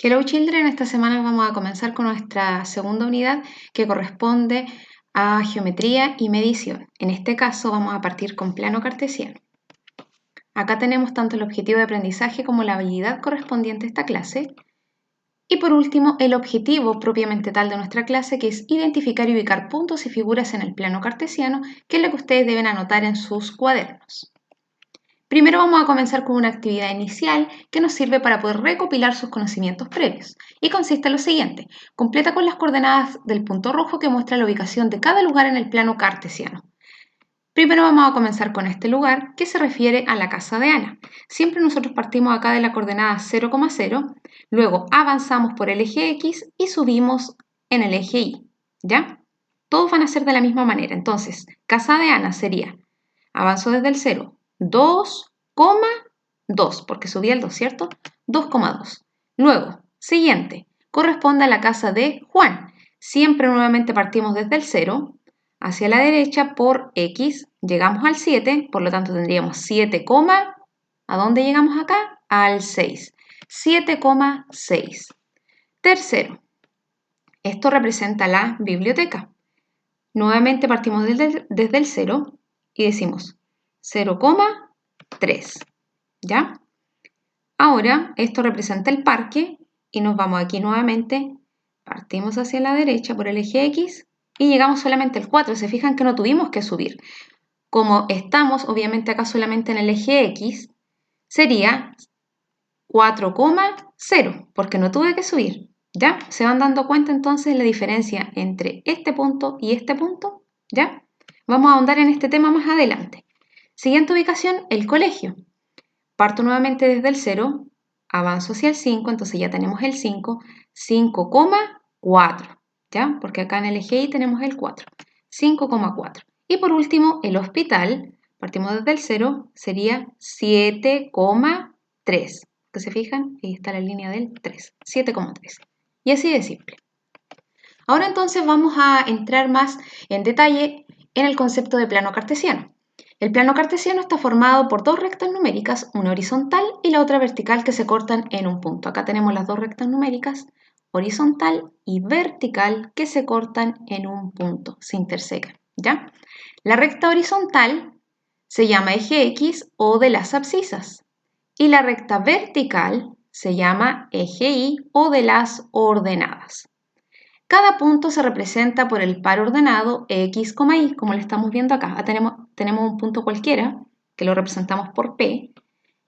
Hello Children, esta semana vamos a comenzar con nuestra segunda unidad que corresponde a geometría y medición. En este caso vamos a partir con plano cartesiano. Acá tenemos tanto el objetivo de aprendizaje como la habilidad correspondiente a esta clase. Y por último, el objetivo propiamente tal de nuestra clase, que es identificar y ubicar puntos y figuras en el plano cartesiano, que es lo que ustedes deben anotar en sus cuadernos. Primero vamos a comenzar con una actividad inicial que nos sirve para poder recopilar sus conocimientos previos y consiste en lo siguiente: completa con las coordenadas del punto rojo que muestra la ubicación de cada lugar en el plano cartesiano. Primero vamos a comenzar con este lugar que se refiere a la casa de Ana. Siempre nosotros partimos acá de la coordenada 0,0, luego avanzamos por el eje X y subimos en el eje Y, ¿ya? Todos van a ser de la misma manera. Entonces, casa de Ana sería, avanzo desde el 0, 2,2, porque subí el 2, ¿cierto? 2,2. Luego, siguiente, corresponde a la casa de Juan. Siempre nuevamente partimos desde el 0, hacia la derecha por X, llegamos al 7, por lo tanto tendríamos 7, ¿a dónde llegamos acá? Al 6. 7,6. Tercero, esto representa la biblioteca. Nuevamente partimos desde el 0 y decimos 0,3, ¿ya? Ahora esto representa el parque y nos vamos aquí nuevamente, partimos hacia la derecha por el eje X y llegamos solamente al 4. Se fijan que no tuvimos que subir. Como estamos obviamente acá solamente en el eje X, sería 4,0 porque no tuve que subir, ¿ya? ¿Se van dando cuenta entonces la diferencia entre este punto y este punto? ¿Ya? Vamos a ahondar en este tema más adelante. Siguiente ubicación, el colegio. Parto nuevamente desde el 0, avanzo hacia el 5, entonces ya tenemos el 5, 5,4, ¿ya? Porque acá en el eje Y tenemos el 4, 5,4. Y por último, el hospital, partimos desde el 0, sería 7,3. ¿Que se fijan? Ahí está la línea del 3, 7,3. Y así de simple. Ahora entonces vamos a entrar más en detalle en el concepto de plano cartesiano. El plano cartesiano está formado por dos rectas numéricas, una horizontal y la otra vertical, que se cortan en un punto. Acá tenemos las dos rectas numéricas, horizontal y vertical, que se cortan en un punto, se intersecan, ¿ya? La recta horizontal se llama eje X o de las abscisas y la recta vertical se llama eje Y o de las ordenadas. Cada punto se representa por el par ordenado X, Y, como lo estamos viendo acá. Tenemos un punto cualquiera, que lo representamos por P,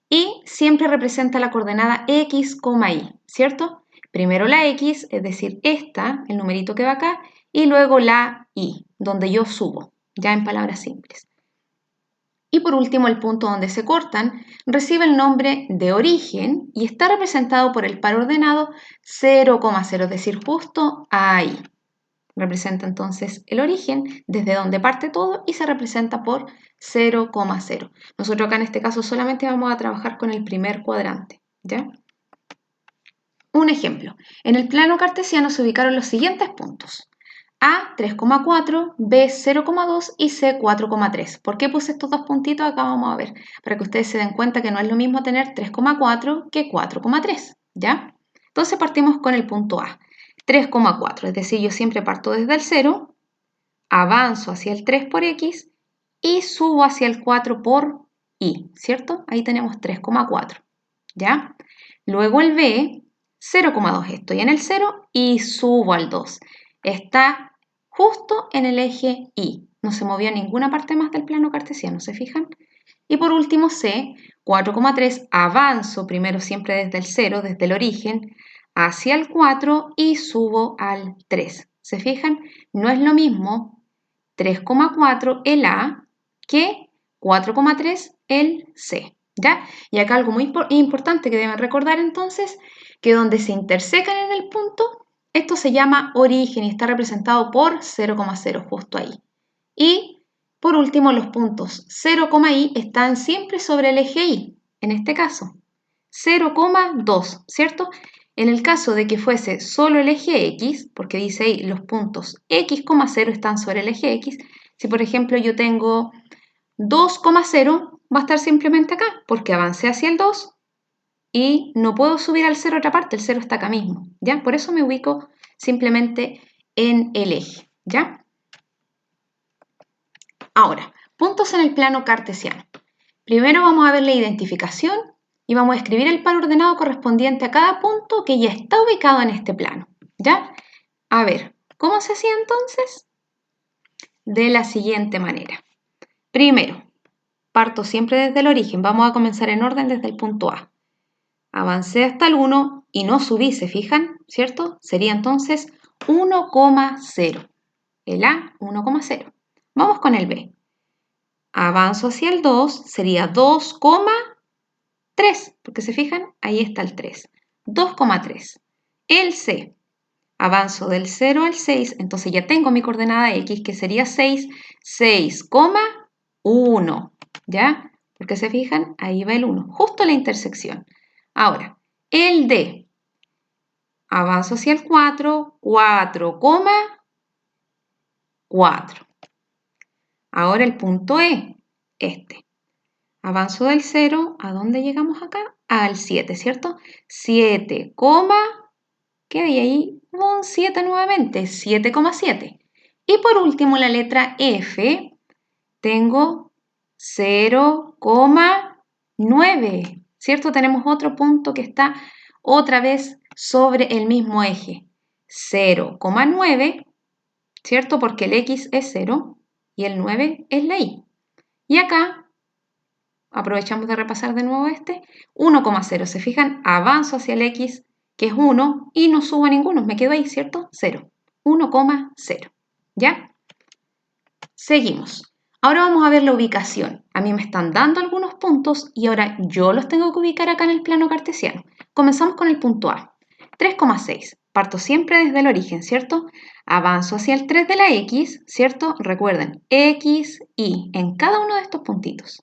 y siempre representa la coordenada X, Y, ¿cierto? Primero la X, es decir, esta, el numerito que va acá, y luego la Y, donde yo subo, ya en palabras simples. Y por último, el punto donde se cortan recibe el nombre de origen y está representado por el par ordenado 0,0, es decir, justo ahí. Representa entonces el origen, desde donde parte todo, y se representa por 0,0. Nosotros acá en este caso solamente vamos a trabajar con el primer cuadrante, ¿ya? Un ejemplo. En el plano cartesiano se ubicaron los siguientes puntos: A 3,4, B 0,2 y C 4,3. ¿Por qué puse estos dos puntitos? Acá vamos a ver, para que ustedes se den cuenta que no es lo mismo tener 3,4 que 4,3, ¿ya? Entonces partimos con el punto A, 3,4, es decir, yo siempre parto desde el 0, avanzo hacia el 3 por X y subo hacia el 4 por Y, ¿cierto? Ahí tenemos 3,4, ¿ya? Luego el B, 0,2, estoy en el 0 y subo al 2. Está justo en el eje Y, no se movió a ninguna parte más del plano cartesiano, ¿se fijan? Y por último C, 4,3, avanzo primero siempre desde el 0, desde el origen, hacia el 4 y subo al 3. ¿Se fijan? No es lo mismo 3,4 el A que 4,3 el C, ¿ya? Y acá algo muy importante que deben recordar entonces, que donde se intersecan en el punto, esto se llama origen y está representado por 0,0 justo ahí. Y por último, los puntos 0, y están siempre sobre el eje Y, en este caso 0,2, ¿cierto? En el caso de que fuese solo el eje X, porque dice ahí los puntos X, 0 están sobre el eje X, si por ejemplo yo tengo 2,0, va a estar simplemente acá, porque avancé hacia el 2 y no puedo subir al 0 a otra parte, el 0 está acá mismo, ¿ya? Por eso me ubico simplemente en el eje, ¿ya? Ahora, puntos en el plano cartesiano. Primero vamos a ver la identificación y vamos a escribir el par ordenado correspondiente a cada punto que ya está ubicado en este plano, ¿ya? A ver, ¿cómo se hacía entonces? De la siguiente manera. Primero, parto siempre desde el origen. Vamos a comenzar en orden desde el punto A. Avancé hasta el 1 y no subí, ¿se fijan? ¿Cierto? Sería entonces 1,0. El A, 1,0. Vamos con el B. Avanzo hacia el 2, sería 2,3, porque se fijan, ahí está el 3. 2,3. El C. Avanzo del 0 al 6, entonces ya tengo mi coordenada X, que sería 6, 6,1, ¿ya? Porque se fijan, ahí va el 1, justo la intersección. Ahora, el D. Avanzo hacia el 4, 4,4. Ahora el punto E, este. Avanzo del 0, ¿a dónde llegamos acá? Al 7, ¿cierto? 7, ¿qué hay ahí? Un 7 nuevamente, 7,7. Y por último, la letra F, tengo 0,9, ¿cierto? Tenemos otro punto que está otra vez sobre el mismo eje. 0,9, ¿cierto? Porque el X es 0 y el 9 es la Y. Y acá aprovechamos de repasar de nuevo este, 1,0. ¿Se fijan? Avanzo hacia el X, que es 1, y no subo a ninguno, me quedo ahí, ¿cierto? 0. 1,0. ¿Ya? Seguimos. Ahora vamos a ver la ubicación. A mí me están dando algunos puntos y ahora yo los tengo que ubicar acá en el plano cartesiano. Comenzamos con el punto A. 3,6. Parto siempre desde el origen, ¿cierto? Avanzo hacia el 3 de la X, ¿cierto? Recuerden, X, Y en cada uno de estos puntitos.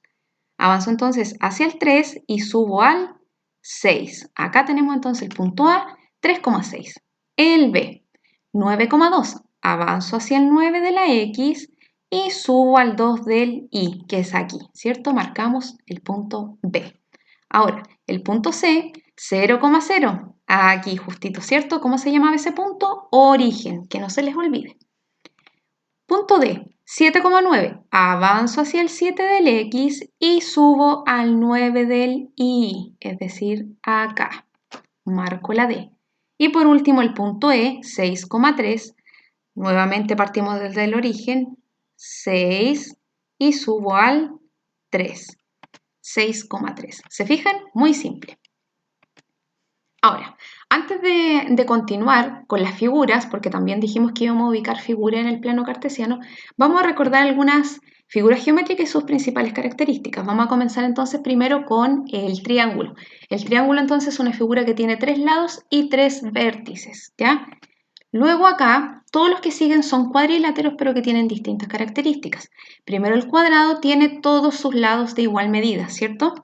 Avanzo entonces hacia el 3 y subo al 6. Acá tenemos entonces el punto A, 3,6. El B, 9,2. Avanzo hacia el 9 de la X y subo al 2 del Y, que es aquí, ¿cierto? Marcamos el punto B. Ahora, el punto C, 0,0. Aquí justito, ¿cierto? ¿Cómo se llamaba ese punto? Origen, que no se les olvide. Punto D, 7,9. Avanzo hacia el 7 del X y subo al 9 del Y, es decir, acá. Marco la D. Y por último el punto E, 6,3. Nuevamente partimos desde el origen, 6 y subo al 3. 6,3. ¿Se fijan? Muy simple. Ahora, antes de continuar con las figuras, porque también dijimos que íbamos a ubicar figuras en el plano cartesiano, vamos a recordar algunas figuras geométricas y sus principales características. Vamos a comenzar entonces primero con el triángulo. El triángulo entonces es una figura que tiene 3 lados y 3 vértices, ¿ya? Luego acá, todos los que siguen son cuadriláteros pero que tienen distintas características. Primero el cuadrado tiene todos sus lados de igual medida, ¿cierto?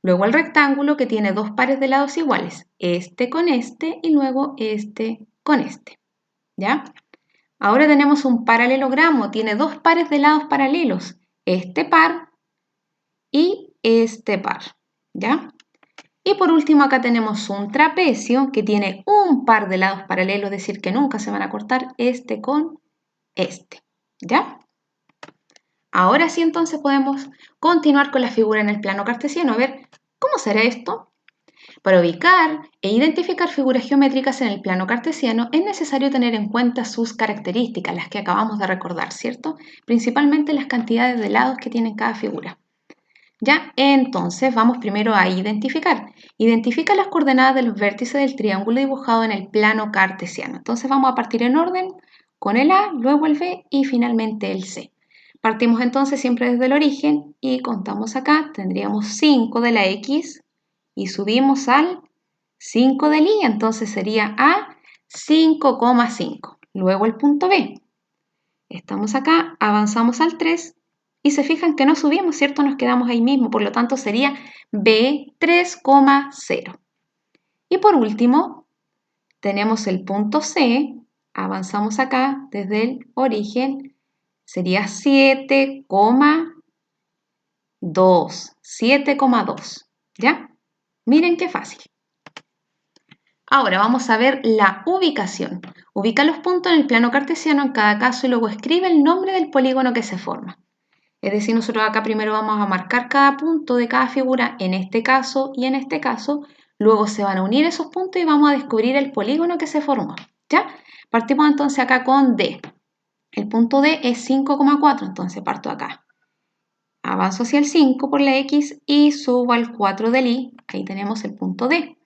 Luego el rectángulo que tiene 2 pares de lados iguales, este con este y luego este con este, ¿ya? Ahora tenemos un paralelogramo, tiene 2 pares de lados paralelos, este par y este par, ¿ya? Y por último acá tenemos un trapecio que tiene un par de lados paralelos, es decir, que nunca se van a cortar este con este, ¿ya? Ahora sí entonces podemos continuar con la figura en el plano cartesiano. A ver, ¿cómo será esto? Para ubicar e identificar figuras geométricas en el plano cartesiano es necesario tener en cuenta sus características, las que acabamos de recordar, ¿cierto? Principalmente las cantidades de lados que tiene cada figura. Ya, entonces vamos primero a identificar. Identifica las coordenadas de los vértices del triángulo dibujado en el plano cartesiano. Entonces vamos a partir en orden con el A, luego el B y finalmente el C. Partimos entonces siempre desde el origen y contamos acá, tendríamos 5 de la X y subimos al 5 del Y, entonces sería A 5,5. Luego el punto B. Estamos acá, avanzamos al 3 y se fijan que no subimos, ¿cierto? Nos quedamos ahí mismo, por lo tanto sería B 3,0. Y por último, tenemos el punto C, avanzamos acá desde el origen, sería 7,2, 7,2, ¿ya? Miren qué fácil. Ahora vamos a ver la ubicación. Ubica los puntos en el plano cartesiano en cada caso y luego escribe el nombre del polígono que se forma. Es decir, nosotros acá primero vamos a marcar cada punto de cada figura en este caso y en este caso. Luego se van a unir esos puntos y vamos a descubrir el polígono que se formó. ¿Ya? Partimos entonces acá con D. El punto D es 5,4, entonces parto acá. Avanzo hacia el 5 por la X y subo al 4 del Y. Ahí tenemos el punto D.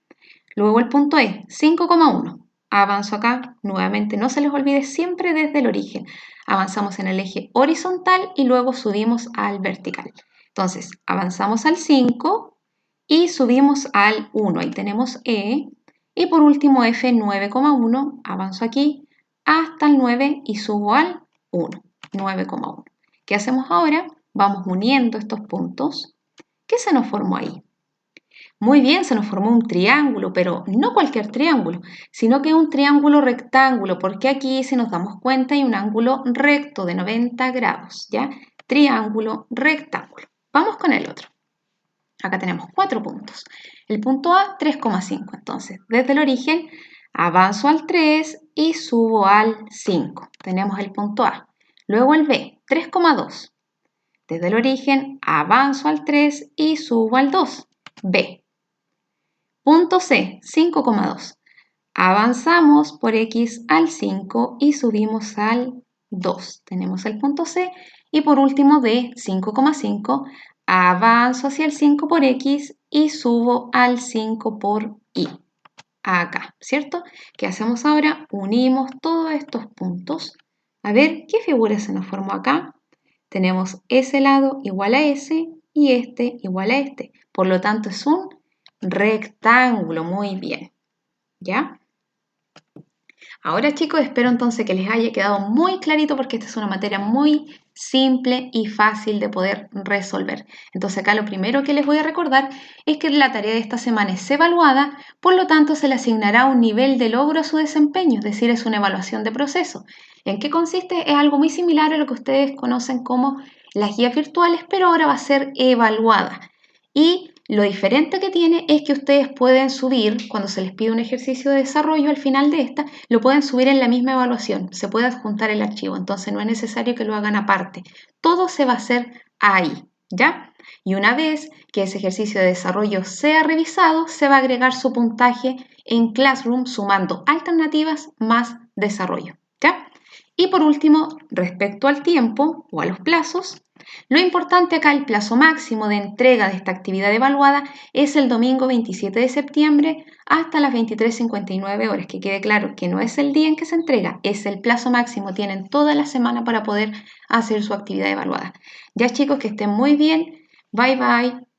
Luego el punto E, 5,1. Avanzo acá, nuevamente no se les olvide siempre desde el origen. Avanzamos en el eje horizontal y luego subimos al vertical. Entonces, avanzamos al 5 y subimos al 1. Ahí tenemos E. Y por último F, 9,1. Avanzo aquí hasta el 9 y subo al 1, 9,1. ¿Qué hacemos ahora? Vamos uniendo estos puntos. ¿Qué se nos formó ahí? Muy bien, se nos formó un triángulo, pero no cualquier triángulo, sino que un triángulo rectángulo, porque aquí, si nos damos cuenta, hay un ángulo recto de 90 grados, ¿ya? Triángulo rectángulo. Vamos con el otro. Acá tenemos 4 puntos. El punto A, 3,5. Entonces, desde el origen, avanzo al 3 y subo al 5. Tenemos el punto A. Luego el B, 3,2. Desde el origen, avanzo al 3 y subo al 2. B. Punto C, 5,2. Avanzamos por X al 5 y subimos al 2. Tenemos el punto C. Y por último D, 5,5. Avanzo hacia el 5 por X y subo al 5 por Y. Acá, ¿cierto? ¿Qué hacemos ahora? Unimos todos estos puntos. A ver, ¿qué figura se nos formó acá? Tenemos ese lado igual a ese y este igual a este. Por lo tanto, es un rectángulo. Muy bien. ¿Ya? Ahora, chicos, espero entonces que les haya quedado muy clarito porque esta es una materia muy simple y fácil de poder resolver. Entonces acá lo primero que les voy a recordar es que la tarea de esta semana es evaluada, por lo tanto se le asignará un nivel de logro a su desempeño, es decir, es una evaluación de proceso. ¿En qué consiste? Es algo muy similar a lo que ustedes conocen como las guías virtuales, pero ahora va a ser evaluada. Y lo diferente que tiene es que ustedes pueden subir, cuando se les pide un ejercicio de desarrollo al final de esta, lo pueden subir en la misma evaluación, se puede adjuntar el archivo, entonces no es necesario que lo hagan aparte. Todo se va a hacer ahí, ¿ya? Y una vez que ese ejercicio de desarrollo sea revisado, se va a agregar su puntaje en Classroom sumando alternativas más desarrollo, ¿ya? Y por último, respecto al tiempo o a los plazos, lo importante acá, el plazo máximo de entrega de esta actividad evaluada es el domingo 27 de septiembre hasta las 23:59 horas. Que quede claro que no es el día en que se entrega, es el plazo máximo. Tienen toda la semana para poder hacer su actividad evaluada. Ya chicos, que estén muy bien. Bye bye.